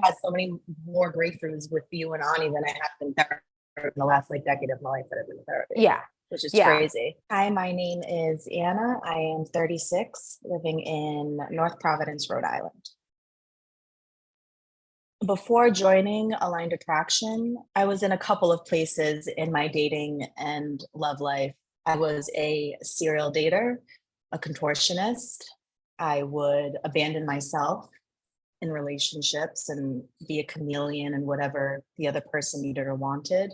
had so many more breakthroughs with you and Ani than I have in therapy in the last like decade of my life that I've been in therapy. Yeah. Which is Yeah. crazy. Hi, my name is Anna. I am 36, living in North Providence, Rhode Island. Before joining Aligned Attraction, I was in a couple of places in my dating and love life. I was a serial dater, a contortionist. I would abandon myself in relationships and be a chameleon and whatever the other person needed or wanted.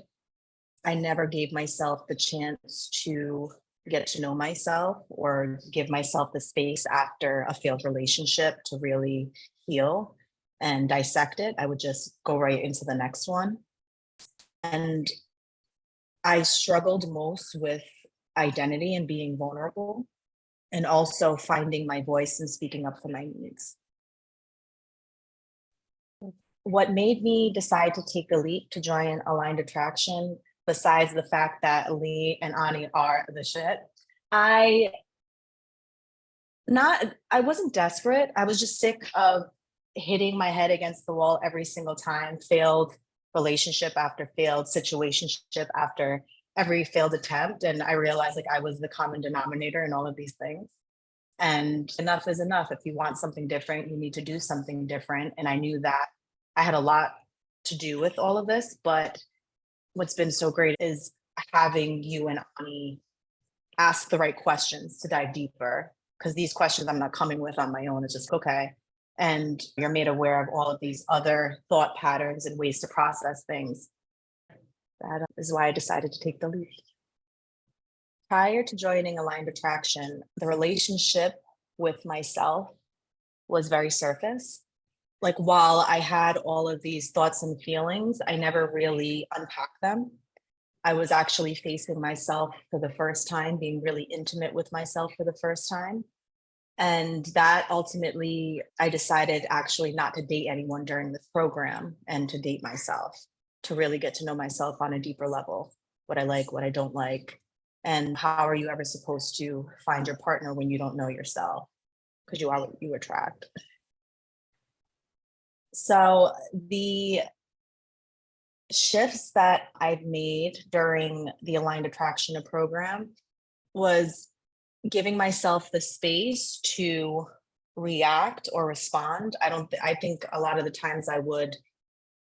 I never gave myself the chance to get to know myself or give myself the space after a failed relationship to really heal and dissect it. I would just go right into the next one. And I struggled most with identity and being vulnerable, and also finding my voice and speaking up for my needs. What made me decide to take the leap to join Aligned Attraction, besides the fact that Lee and Ani are the shit, I wasn't desperate. I was just sick of hitting my head against the wall every single time, failed relationship after failed situationship after every failed attempt. And I realized like I was the common denominator in all of these things. And enough is enough. If you want something different, you need to do something different. And I knew that I had a lot to do with all of this, but what's been so great is having you and Ani ask the right questions to dive deeper, because these questions I'm not coming with on my own. It's just, okay. And you're made aware of all of these other thought patterns and ways to process things. That is why I decided to take the leap. Prior to joining Aligned Attraction, the relationship with myself was very surface. Like while I had all of these thoughts and feelings, I never really unpacked them. I was actually facing myself for the first time, being really intimate with myself for the first time. And that ultimately, I decided actually not to date anyone during this program and to date myself, to really get to know myself on a deeper level, what I like, what I don't like. And how are you ever supposed to find your partner when you don't know yourself? Because you are what you attract. So the shifts that I've made during the Aligned Attraction program was giving myself the space to react or respond. I think a lot of the times I would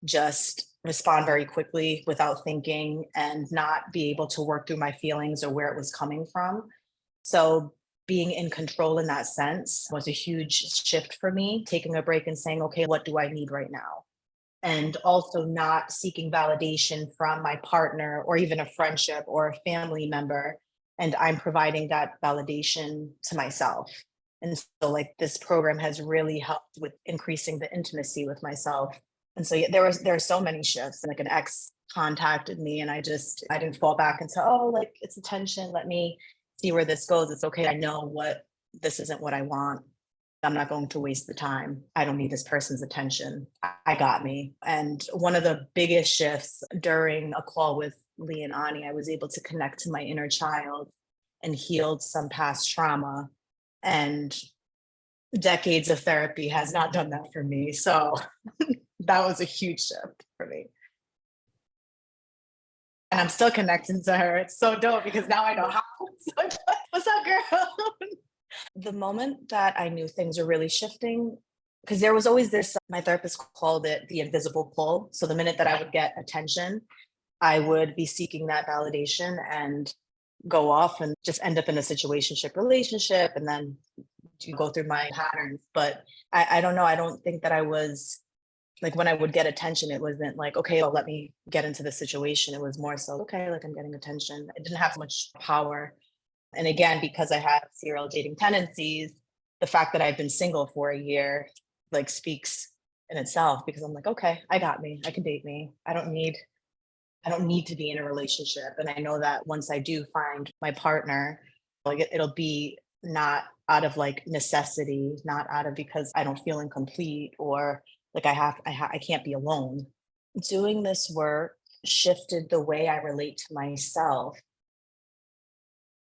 just respond very quickly without thinking and not be able to work through my feelings or where it was coming from. So being in control in that sense was a huge shift for me, taking a break and saying, okay, what do I need right now? And also not seeking validation from my partner or even a friendship or a family member. And I'm providing that validation to myself. And so like this program has really helped with increasing the intimacy with myself. And so yeah, there are so many shifts. Like an ex contacted me and I didn't fall back into, oh, like it's attention. Let me see where this goes. It's okay. I know this isn't what I want. I'm not going to waste the time. I don't need this person's attention. I got me. And one of the biggest shifts during a call with Lee and Ani, I was able to connect to my inner child and healed some past trauma. And decades of therapy has not done that for me. So that was a huge shift for me. And I'm still connecting to her. It's so dope because now I know how. What's up, girl? The moment that I knew things were really shifting, because there was always this, my therapist called it the invisible pull. So the minute that I would get attention, I would be seeking that validation and go off and just end up in a situationship relationship and then to go through my patterns. But I don't know. I don't think that I was like, when I would get attention, it wasn't like, okay, well, let me get into the situation. It was more so, okay, like I'm getting attention. It didn't have so much power. And again, because I have serial dating tendencies, the fact that I've been single for a year like speaks in itself, because I'm like, okay, I got me. I can date me. I don't need to be in a relationship. And I know that once I do find my partner, like it'll be not out of like necessity, not out of because I don't feel incomplete or like I can't be alone. Doing this work shifted the way I relate to myself,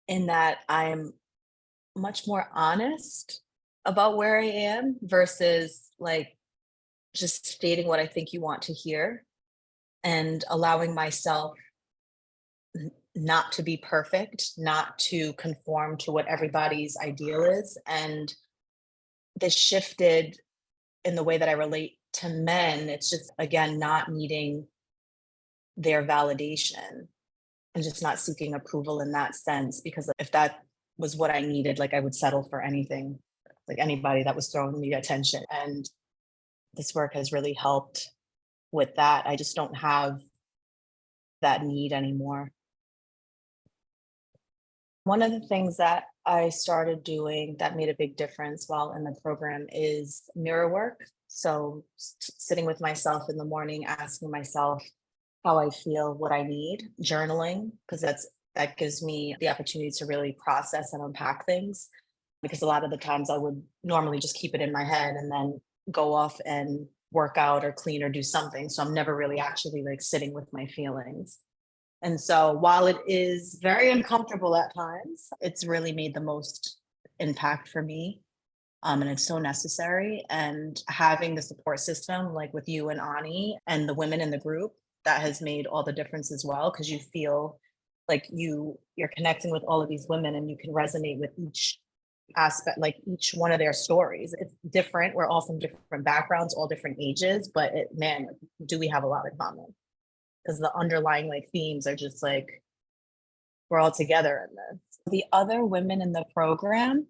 in that I'm much more honest about where I am versus like just stating what I think you want to hear and allowing myself not to be perfect, not to conform to what everybody's ideal is. And this shifted in the way that I relate to men. It's just, again, not needing their validation and just not seeking approval in that sense. Because if that was what I needed, like I would settle for anything, like anybody that was throwing me attention. And this work has really helped with that. I just don't have that need anymore. One of the things that I started doing that made a big difference while in the program is mirror work. So sitting with myself in the morning, asking myself how I feel, what I need, journaling, because that gives me the opportunity to really process and unpack things. Because a lot of the times I would normally just keep it in my head and then go off and work out or clean or do something. So I'm never really actually like sitting with my feelings. And so while it is very uncomfortable at times, it's really made the most impact for me. And it's so necessary. And having the support system, like with you and Ani and the women in the group, that has made all the difference as well. Cause you feel like you're connecting with all of these women and you can resonate with each aspect, like each one of their stories. It's different. We're all from different backgrounds, all different ages, but man, do we have a lot in common? Because the underlying like themes are just like we're all together in this. The other women in the program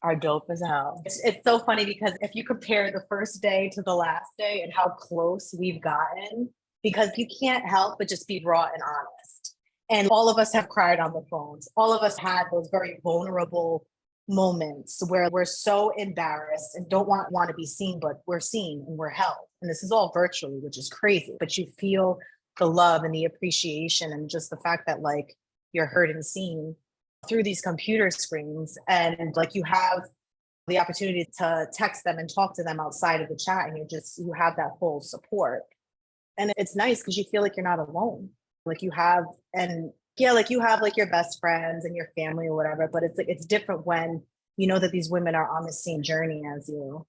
are dope as hell. It's so funny because if you compare the first day to the last day and how close we've gotten, because you can't help but just be raw and honest. And all of us have cried on the phones. All of us had those very vulnerable moments where we're so embarrassed and don't want to be seen, but we're seen and we're held. And this is all virtually, which is crazy. But you feel the love and the appreciation and just the fact that like you're heard and seen through these computer screens, and like you have the opportunity to text them and talk to them outside of the chat, and you have that full support. And it's nice because you feel like you're not alone. Like you have, and yeah, like you have like your best friends and your family or whatever, but it's like it's different when you know that these women are on the same journey as you,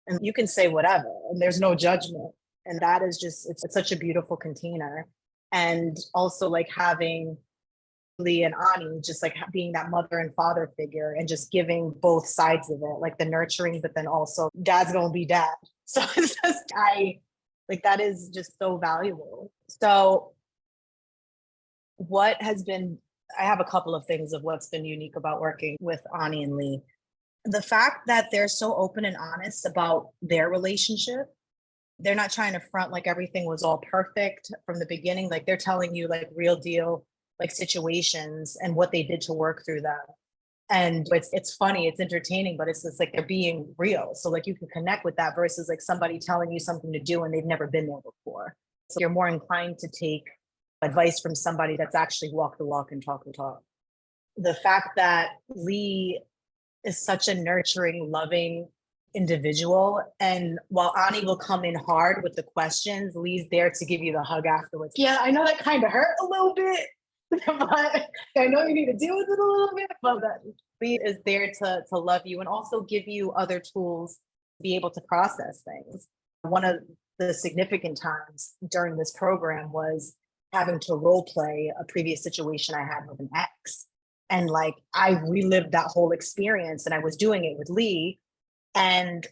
and you can say whatever and there's no judgment. And that is just, it's such a beautiful container. And also like having Lee and Ani just like being that mother and father figure and just giving both sides of it, like the nurturing, but then also dad's gonna be dad. So it's just, I like that is just so valuable. So what has been, I have a couple of things of what's been unique about working with Ani and Lee. The fact that they're so open and honest about their relationship. They're not trying to front like everything was all perfect from the beginning. Like they're telling you like real deal, like situations and what they did to work through them. And it's funny, it's entertaining, but it's just like they're being real. So like you can connect with that versus like somebody telling you something to do and they've never been there before. So you're more inclined to take advice from somebody that's actually walked the walk and talk the talk. The fact that Lee is such a nurturing, loving individual. And while Ani will come in hard with the questions, Lee's there to give you the hug afterwards. Yeah, I know that kind of hurt a little bit, but I know you need to deal with it a little bit, but Lee is there to love you and also give you other tools to be able to process things. One of the significant times during this program was having to role play a previous situation I had with an ex. And like I relived that whole experience and I was doing it with Lee. And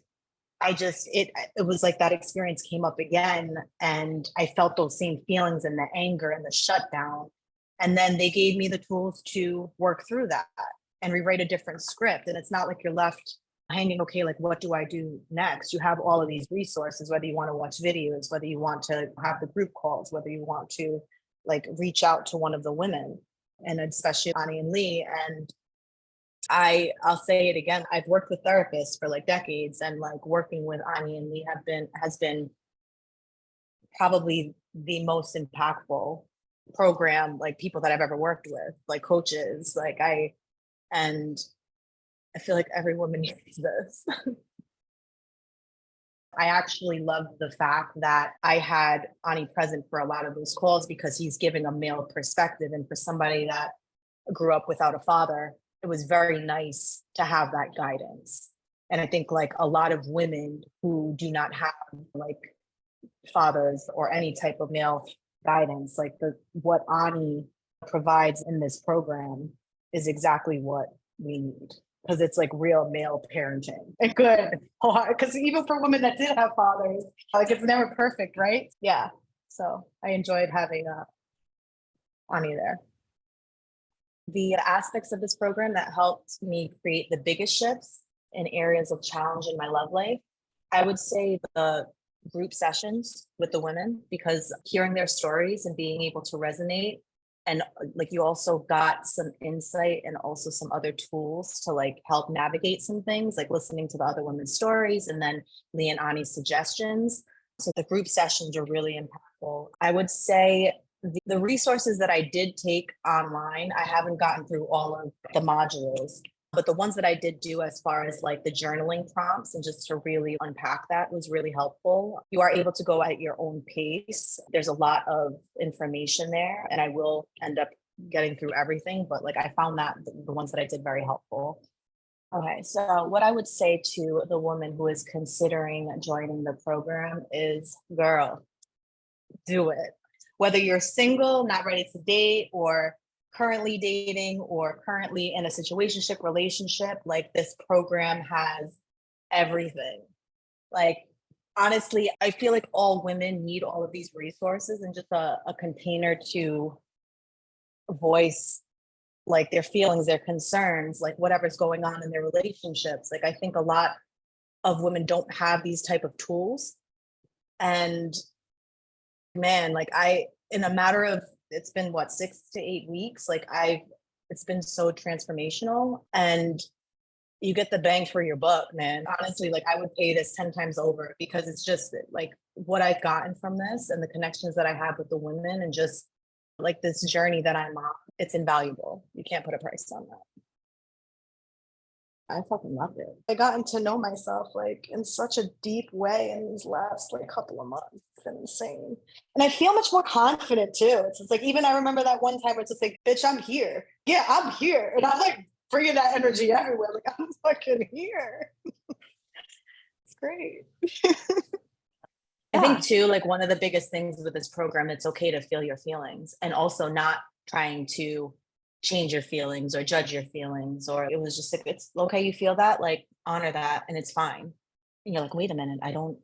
it was like that experience came up again. And I felt those same feelings and the anger and the shutdown. And then they gave me the tools to work through that and rewrite a different script. And it's not like you're left hanging, okay, like what do I do next? You have all of these resources, whether you want to watch videos, whether you want to have the group calls, whether you want to like reach out to one of the women, and especially Ani and Lee. And I'll say it again, I've worked with therapists for like decades, and like working with Ani and Lee has been probably the most impactful program, like people that I've ever worked with, like coaches, and I feel like every woman needs this. I actually love the fact that I had Ani present for a lot of those calls because he's giving a male perspective. And for somebody that grew up without a father, it was very nice to have that guidance And I think like a lot of women who do not have like fathers or any type of male guidance, like what Ani provides in this program is exactly what we need, because it's like real male parenting and good. Because even for women that did have fathers, like it's never perfect, right? Yeah. So I enjoyed having Ani there. The aspects of this program that helped me create the biggest shifts in areas of challenge in my love life, I would say the group sessions with the women, because hearing their stories and being able to resonate, and like you also got some insight and also some other tools to like help navigate some things, like listening to the other women's stories and then Lee and Ani's suggestions. So the group sessions are really impactful. I would say the resources that I did take online, I haven't gotten through all of the modules, but the ones that I did do as far as like the journaling prompts and just to really unpack that was really helpful. You are able to go at your own pace. There's a lot of information there, and I will end up getting through everything, but like I found that the ones that I did very helpful. Okay, so what I would say to the woman who is considering joining the program is, girl, do it. Whether you're single, not ready to date, or currently dating, or currently in a situationship relationship, like this program has everything. Like, honestly, I feel like all women need all of these resources and just a container to voice like their feelings, their concerns, like whatever's going on in their relationships. Like I think a lot of women don't have these type of tools. And man, like in a matter of, it's been what, 6 to 8 weeks, like it's been so transformational, and you get the bang for your buck, man. Honestly, like I would pay this 10 times over, because it's just like what I've gotten from this and the connections that I have with the women and just like this journey that I'm on, it's invaluable. You can't put a price on that. I fucking loved it. I gotten to know myself like in such a deep way in these last like couple of months. It's been insane. And I feel much more confident too. It's just like, even I remember that one time where it's just like, bitch, I'm here. Yeah, I'm here. And I'm like bringing that energy everywhere. Like, I'm fucking here. It's great. I think too, like one of the biggest things with this program, it's okay to feel your feelings, and also not trying to change your feelings or judge your feelings. Or it was just like, it's okay, you feel that, like honor that, and it's fine. And you're like, wait a minute, I don't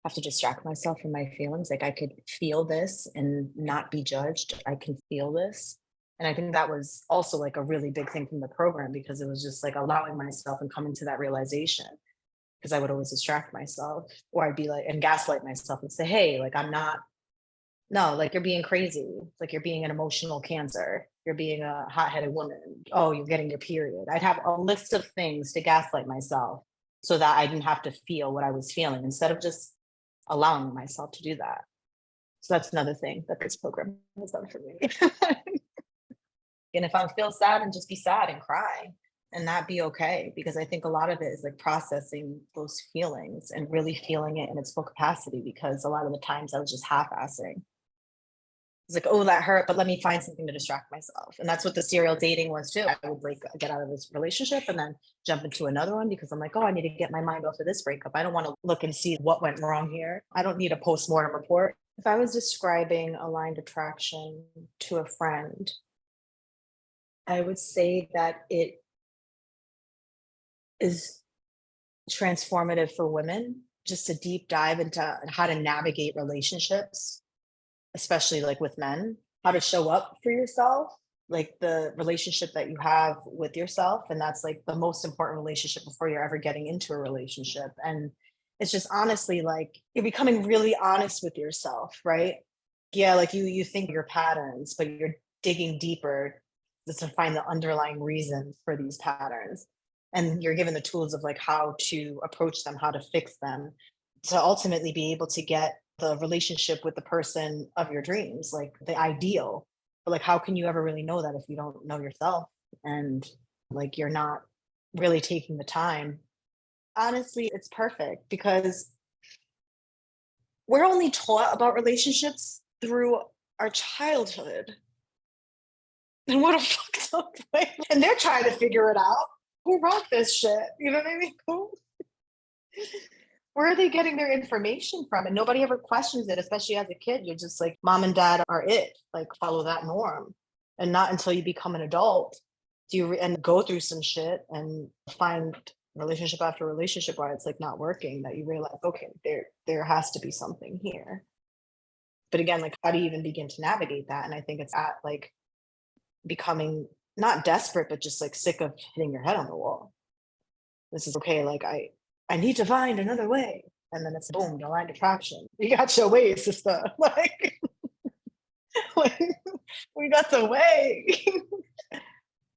have to distract myself from my feelings. Like I could feel this and not be judged. I can feel this. And I think that was also like a really big thing from the program, because it was just like allowing myself and coming to that realization, because I would always distract myself, or I'd be like, and gaslight myself and say, hey, like I'm not, no, like you're being crazy. Like you're being an emotional Cancer. You're being a hot-headed woman. Oh, you're getting your period. I'd have a list of things to gaslight myself so that I didn't have to feel what I was feeling, instead of just allowing myself to do that. So that's another thing that this program has done for me. And if I feel sad, and just be sad and cry and that be okay, because I think a lot of it is like processing those feelings and really feeling it in its full capacity, because a lot of the times I was just half-assing. It's like, oh, that hurt, but let me find something to distract myself. And that's what the serial dating was too. I would like get out of this relationship and then jump into another one, because I'm like, oh, I need to get my mind off of this breakup. I don't want to look and see what went wrong here. I don't need a postmortem report. If I was describing aligned attraction to a friend, I would say that it is transformative for women, just a deep dive into how to navigate relationships, especially like with men, how to show up for yourself, like the relationship that you have with yourself. And that's like the most important relationship before you're ever getting into a relationship. And it's just honestly like you're becoming really honest with yourself, right? Yeah, like you think your patterns, but you're digging deeper to find the underlying reasons for these patterns. And you're given the tools of like how to approach them, how to fix them, to ultimately be able to get the relationship with the person of your dreams, like the ideal. But like, how can you ever really know that if you don't know yourself, and like you're not really taking the time? Honestly, it's perfect, because we're only taught about relationships through our childhood. And what a fucked up way. And they're trying to figure it out. Who wrote this shit? You know what I mean? Who? Where are they getting their information from? And nobody ever questions it, especially as a kid. You're just like, mom and dad are it, like follow that norm. And not until you become an adult do you and go through some shit and find relationship after relationship where it's like not working that you realize, okay, there has to be something here. But again, like how do you even begin to navigate that? And I think it's at like becoming not desperate, but just like sick of hitting your head on the wall. This is okay, like I need to find another way. And then it's boom, the line attraction. You got your way, sister. Like, like we got the way.